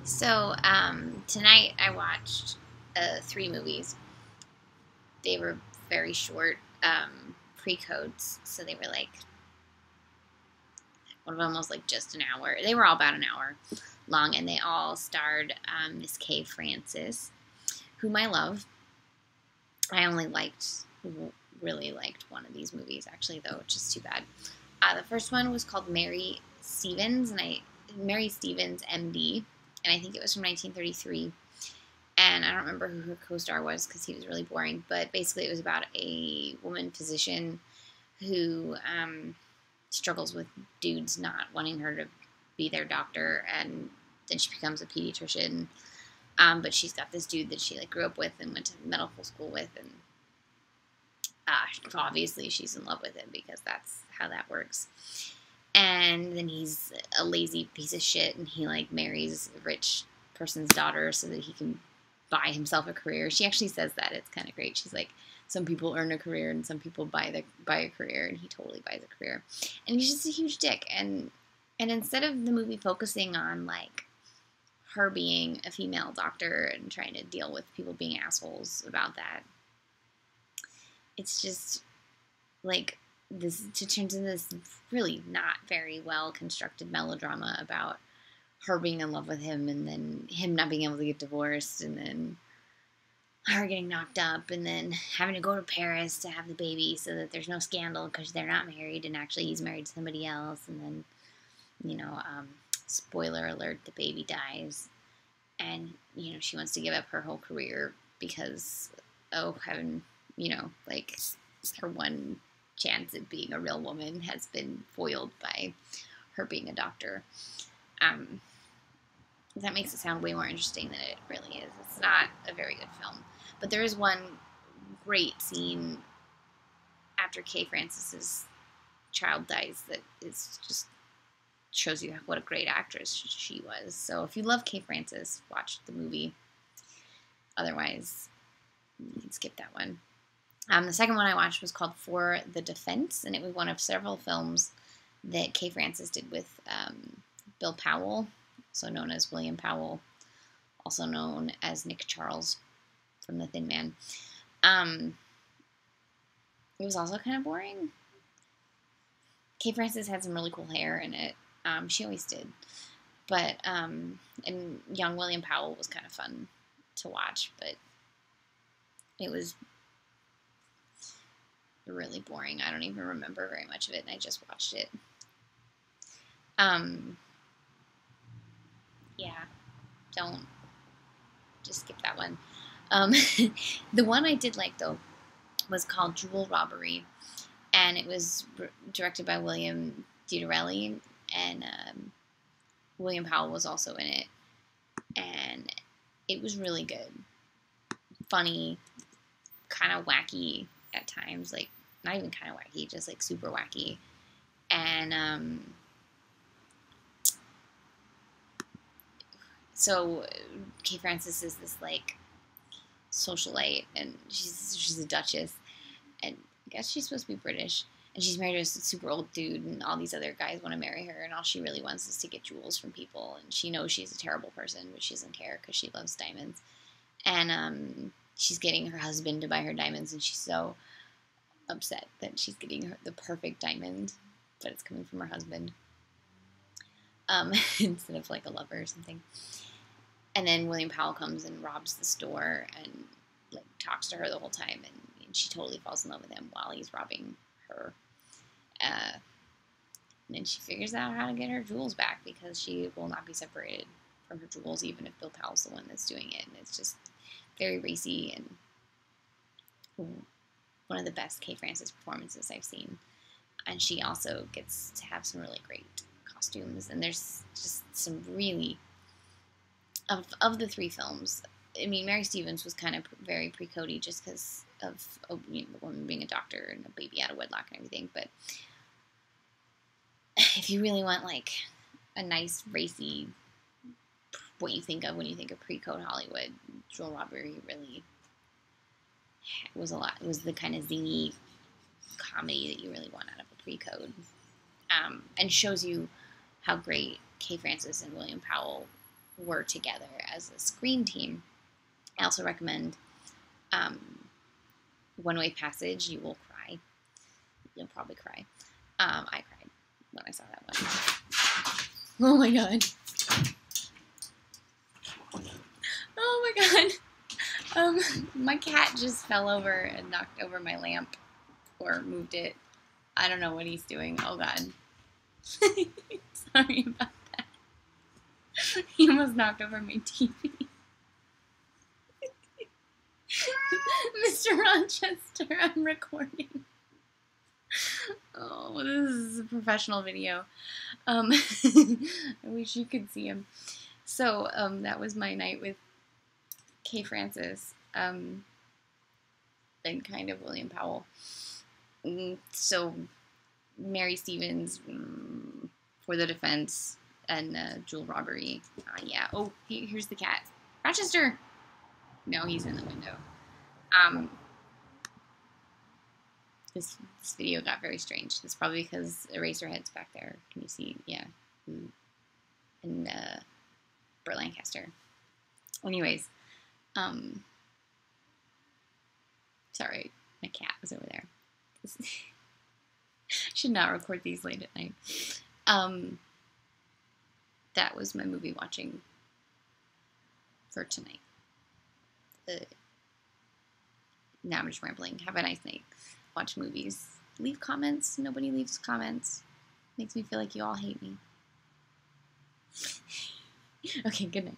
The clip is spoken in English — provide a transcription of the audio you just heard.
So tonight I watched 3 movies. They were very short pre-codes, so they were like one of them was like just an hour. They were all about an hour long, and they all starred Miss Kay Francis, whom I love. I only really liked one of these movies actually, though, which is too bad. The first one was called Mary Stevens, Mary Stevens, MD, and I think it was from 1933. And I don't remember who her co-star was because he was really boring. But basically, it was about a woman physician who struggles with dudes not wanting her to be their doctor, and then she becomes a pediatrician. But she's got this dude that she grew up with and went to medical school with, and obviously she's in love with him because that's how that works. And then he's a lazy piece of shit, and he marries a rich person's daughter so that he can buy himself a career. She actually says that. It's kind of great. She's like, some people earn a career and some people buy a career, and he totally buys a career. And he's just a huge dick. And instead of the movie focusing on her being a female doctor and trying to deal with people being assholes about that, it's just this turns into this really not very well constructed melodrama about her being in love with him, and then him not being able to get divorced, and then her getting knocked up, and then having to go to Paris to have the baby so that there's no scandal because they're not married, and actually he's married to somebody else, and then, spoiler alert, the baby dies, and, she wants to give up her whole career because, oh heaven, her one chance at being a real woman has been foiled by her being a doctor. That makes it sound way more interesting than it really is. It's not a very good film. But there is one great scene after Kay Francis's child dies that is just shows you what a great actress she was. So if you love Kay Francis, watch the movie. Otherwise, you can skip that one. The second one I watched was called For the Defense, and it was one of several films that Kay Francis did with Bill Powell, also known as William Powell, also known as Nick Charles from The Thin Man. It was also kind of boring. Kay Francis had some really cool hair in it. She always did. But, and young William Powell was kind of fun to watch, but it was really boring. I don't even remember very much of it, and I just watched it. Yeah, don't just skip that one. The one I did like, though, was called Jewel Robbery, and it was directed by William Dieterelli, and William Powell was also in it, and it was really good. Funny, kind of wacky at times, not even kind of wacky, just super wacky, and so Kay Francis is this socialite, and she's a duchess, and I guess she's supposed to be British, and she's married to a super old dude, and all these other guys want to marry her, and all she really wants is to get jewels from people, and she knows she's a terrible person, but she doesn't care because she loves diamonds, and she's getting her husband to buy her diamonds, and she's so upset that she's getting the perfect diamond, but it's coming from her husband, instead of a lover or something. And then William Powell comes and robs the store and talks to her the whole time, and she totally falls in love with him while he's robbing her. And then she figures out how to get her jewels back because she will not be separated from her jewels, even if Bill Powell's the one that's doing it. And it's just very racy and one of the best Kay Francis performances I've seen. And she also gets to have some really great costumes. And there's just some really... Of the 3 films, I mean, Mary Stevens was kind of very pre-Cody just because of the woman being a doctor and a baby out of wedlock and everything. But if you really want a nice racy, what you think of when you think of pre-Code Hollywood, Jewel Robbery really was a lot. It was the kind of zingy comedy that you really want out of a pre-Code, and shows you how great Kay Francis and William Powell were together as a screen team. I also recommend One Way Passage. You will cry. You'll probably cry. I cried when I saw that one. Oh my god. Oh my god. My cat just fell over and knocked over my lamp, or moved it. I don't know what he's doing. Oh god. Sorry about that. He almost knocked over my TV. Mr. Rochester, I'm recording. Oh, this is a professional video. I wish you could see him. So, that was my night with Kay Francis, and kind of William Powell. So, Mary Stevens for the defense, and Jewel Robbery. Yeah. Oh, here's the cat. Rochester! No, he's in the window. This video got very strange. It's probably because Eraserhead's back there. Can you see? Yeah. And Burt Lancaster. Anyways, sorry, my cat was over there. Should not record these late at night. That was my movie watching for tonight. Now I'm just rambling. Have a nice night. Watch movies. Leave comments. Nobody leaves comments. Makes me feel like you all hate me. Okay, good night.